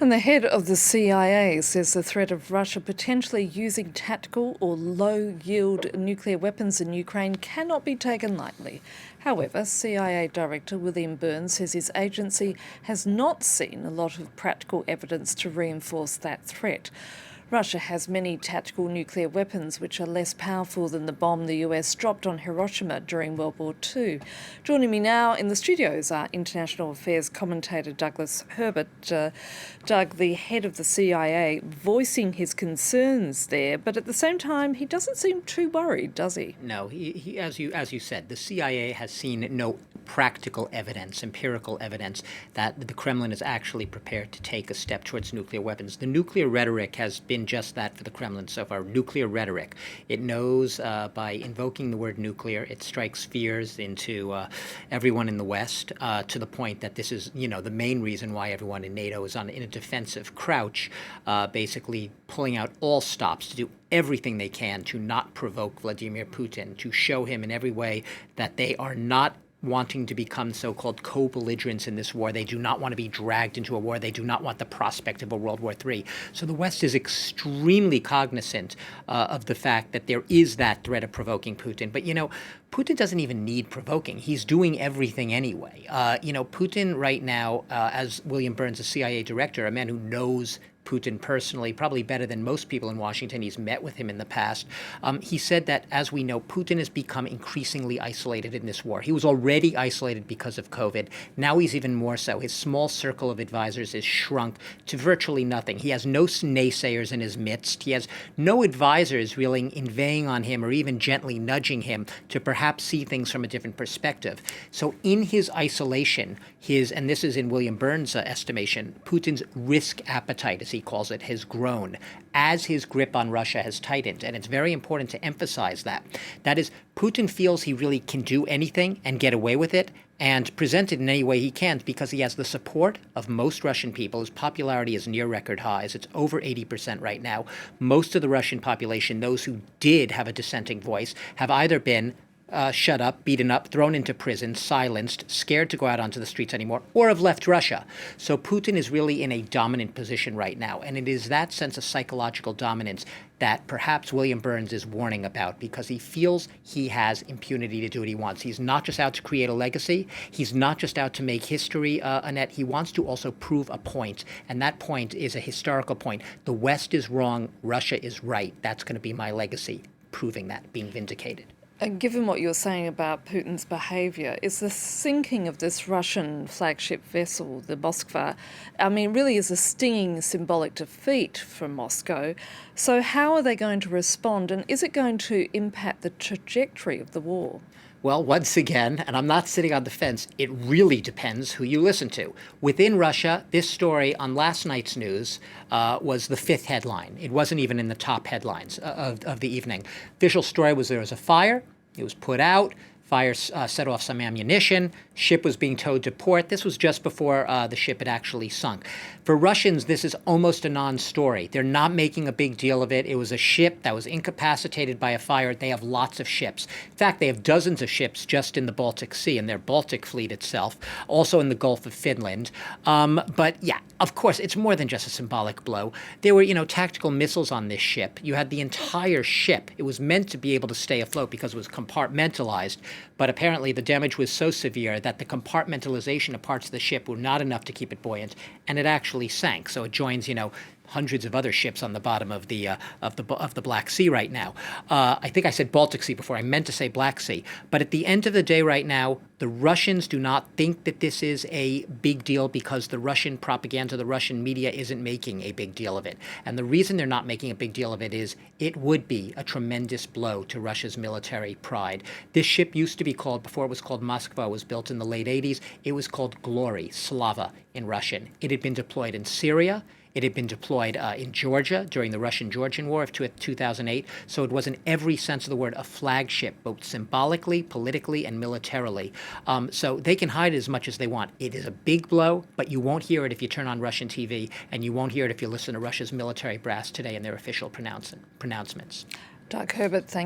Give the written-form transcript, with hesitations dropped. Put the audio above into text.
And the head of the CIA says the threat of Russia potentially using tactical or low-yield nuclear weapons in Ukraine cannot be taken lightly. However, CIA Director William Burns says his agency has not seen a lot of practical evidence to reinforce that threat. Russia has many tactical nuclear weapons which are less powerful than the bomb the US dropped on Hiroshima during World War II. Joining me now in the studios are international affairs commentator Douglas Herbert. Doug, the head of the CIA, voicing his concerns there, but at the same time, he doesn't seem too worried, does he? No, he as you said, the CIA has seen no practical evidence, empirical evidence, that the Kremlin is actually prepared to take a step towards nuclear weapons. The nuclear rhetoric has been just that for the Kremlin so far, nuclear rhetoric. It knows by invoking the word nuclear, it strikes fears into everyone in the West to the point that this is, the main reason why everyone in NATO is in a defensive crouch, basically pulling out all stops to do everything they can to not provoke Vladimir Putin, to show him in every way that they are not wanting to become so-called co-belligerents in this war. They do not want to be dragged into a war. They do not want the prospect of a World War III. So the West is extremely cognizant of the fact that there is that threat of provoking Putin. But, Putin doesn't even need provoking. He's doing everything anyway. Putin right now, as William Burns, the CIA director, a man who knows Putin personally, probably better than most people in Washington. He's met with him in the past. He said that, as we know, Putin has become increasingly isolated in this war. He was already isolated because of COVID. Now he's even more so. His small circle of advisors is shrunk to virtually nothing. He has no naysayers in his midst. He has no advisors really inveighing on him or even gently nudging him to perhaps see things from a different perspective. So in his isolation, and this is in William Burns' estimation, Putin's risk appetite, as he calls it, has grown as his grip on Russia has tightened. And it's very important to emphasize that. That is, Putin feels he really can do anything and get away with it and present it in any way he can because he has the support of most Russian people. His popularity is near record highs. It's over 80% right now. Most of the Russian population, those who did have a dissenting voice, have either been shut up, beaten up, thrown into prison, silenced, scared to go out onto the streets anymore, or have left Russia. So Putin is really in a dominant position right now. And it is that sense of psychological dominance that perhaps William Burns is warning about because he feels he has impunity to do what he wants. He's not just out to create a legacy. He's not just out to make history, Annette. He wants to also prove a point. And that point is a historical point. The West is wrong. Russia is right. That's going to be my legacy, proving that, being vindicated. And given what you're saying about Putin's behaviour, is the sinking of this Russian flagship vessel, the Moskva, really is a stinging symbolic defeat for Moscow. So how are they going to respond, and is it going to impact the trajectory of the war? Well, once again, and I'm not sitting on the fence, it really depends who you listen to. Within Russia, this story on last night's news was the fifth headline. It wasn't even in the top headlines of the evening. Official story was there was a fire. It was put out. Fire set off some ammunition. Ship was being towed to port. This was just before the ship had actually sunk. For Russians, this is almost a non-story. They're not making a big deal of it. It was a ship that was incapacitated by a fire. They have lots of ships. In fact, they have dozens of ships just in the Baltic Sea, in their Baltic fleet itself, also in the Gulf of Finland. But yeah, of course, it's more than just a symbolic blow. There were, tactical missiles on this ship. You had the entire ship. It was meant to be able to stay afloat because it was compartmentalized. But apparently the damage was so severe that the compartmentalization of parts of the ship were not enough to keep it buoyant, and it actually sank. So it joins, hundreds of other ships on the bottom of the Black Sea right now. I think I said Baltic Sea before. I meant to say Black Sea. But at the end of the day right now, the Russians do not think that this is a big deal because the Russian propaganda, the Russian media isn't making a big deal of it. And the reason they're not making a big deal of it is it would be a tremendous blow to Russia's military pride. This ship used to be called, before it was called Moskva, was built in the late 80s. It was called Glory, Slava in Russian. It had been deployed in Syria. It had been deployed in Georgia during the Russian-Georgian War of 2008. So it was, in every sense of the word, a flagship, both symbolically, politically, and militarily. So they can hide it as much as they want. It is a big blow, but you won't hear it if you turn on Russian TV, and you won't hear it if you listen to Russia's military brass today in their official pronouncements. Doug Herbert, thank you.